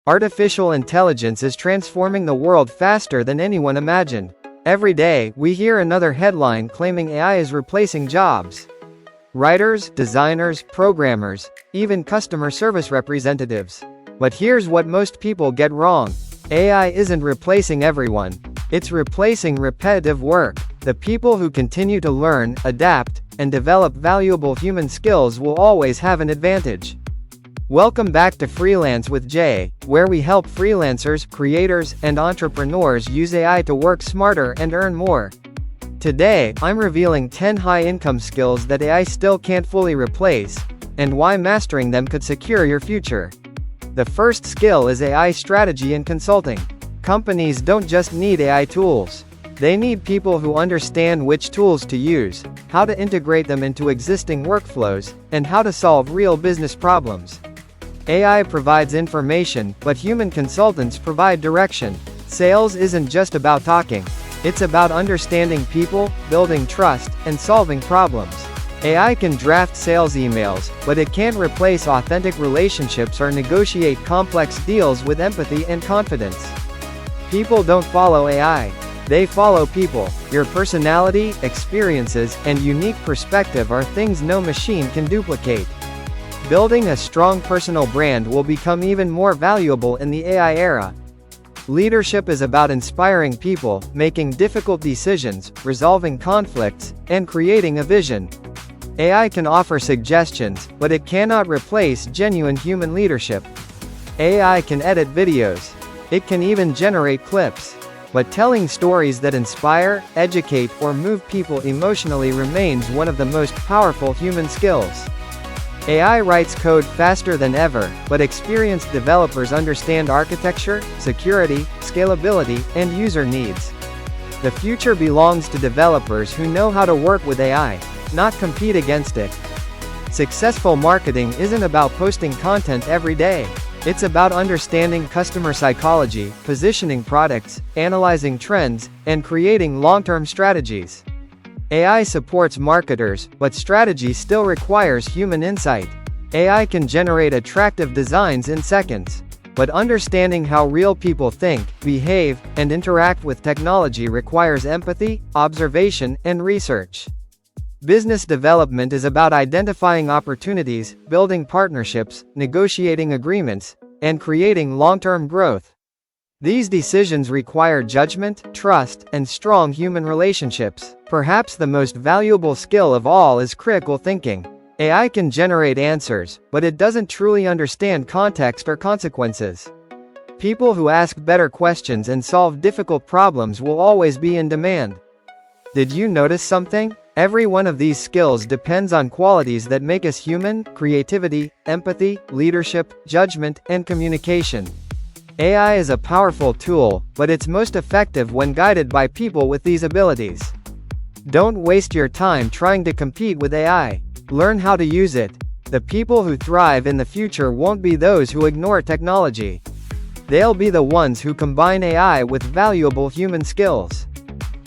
Artificial intelligence is transforming the world faster than anyone imagined. Every day, we hear another headline claiming AI is replacing jobs. Writers, designers, programmers, even customer service representatives. But here's what most people get wrong. AI isn't replacing everyone. It's replacing repetitive work. The people who continue to learn, adapt, and develop valuable human skills will always have an advantage. Welcome back to Freelance with Jay, where we help freelancers, creators, and entrepreneurs use AI to work smarter and earn more. Today, I'm revealing 10 high-income skills that AI still can't fully replace, and why mastering them could secure your future. The first skill is AI strategy and consulting. Companies don't just need AI tools. They need people who understand which tools to use, how to integrate them into existing workflows, and how to solve real business problems. AI provides information, but human consultants provide direction. Sales isn't just about talking. It's about understanding people, building trust, and solving problems. AI can draft sales emails, but it can't replace authentic relationships or negotiate complex deals with empathy and confidence. People don't follow AI. They follow people. Your personality, experiences, and unique perspective are things no machine can duplicate. Building a strong personal brand will become even more valuable in the AI era. Leadership is about inspiring people, making difficult decisions, resolving conflicts, and creating a vision. AI can offer suggestions, but it cannot replace genuine human leadership. AI can edit videos. It can even generate clips. But telling stories that inspire, educate, or move people emotionally remains one of the most powerful human skills. AI writes code faster than ever, but experienced developers understand architecture, security, scalability, and user needs. The future belongs to developers who know how to work with AI, not compete against it. Successful marketing isn't about posting content every day. It's about understanding customer psychology, positioning products, analyzing trends, and creating long-term strategies. AI supports marketers, but strategy still requires human insight. AI can generate attractive designs in seconds. But understanding how real people think, behave, and interact with technology requires empathy, observation, and research. Business development is about identifying opportunities, building partnerships, negotiating agreements, and creating long-term growth. These decisions require judgment, trust, and strong human relationships. Perhaps the most valuable skill of all is critical thinking. AI can generate answers, but it doesn't truly understand context or consequences. People who ask better questions and solve difficult problems will always be in demand. Did you notice something? Every one of these skills depends on qualities that make us human: creativity, empathy, leadership, judgment, and communication. AI is a powerful tool, but it's most effective when guided by people with these abilities. Don't waste your time trying to compete with AI. Learn how to use it. The people who thrive in the future won't be those who ignore technology. They'll be the ones who combine AI with valuable human skills.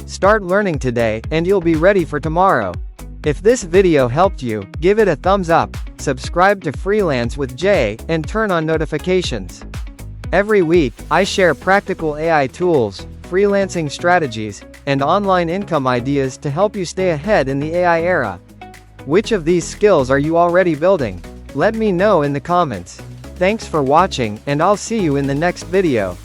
Start learning today, and you'll be ready for tomorrow. If this video helped you, give it a thumbs up, subscribe to Freelance with Jay, and turn on notifications. Every week, I share practical AI tools, freelancing strategies, and online income ideas to help you stay ahead in the AI era. Which of these skills are you already building? Let me know in the comments. Thanks for watching, and I'll see you in the next video.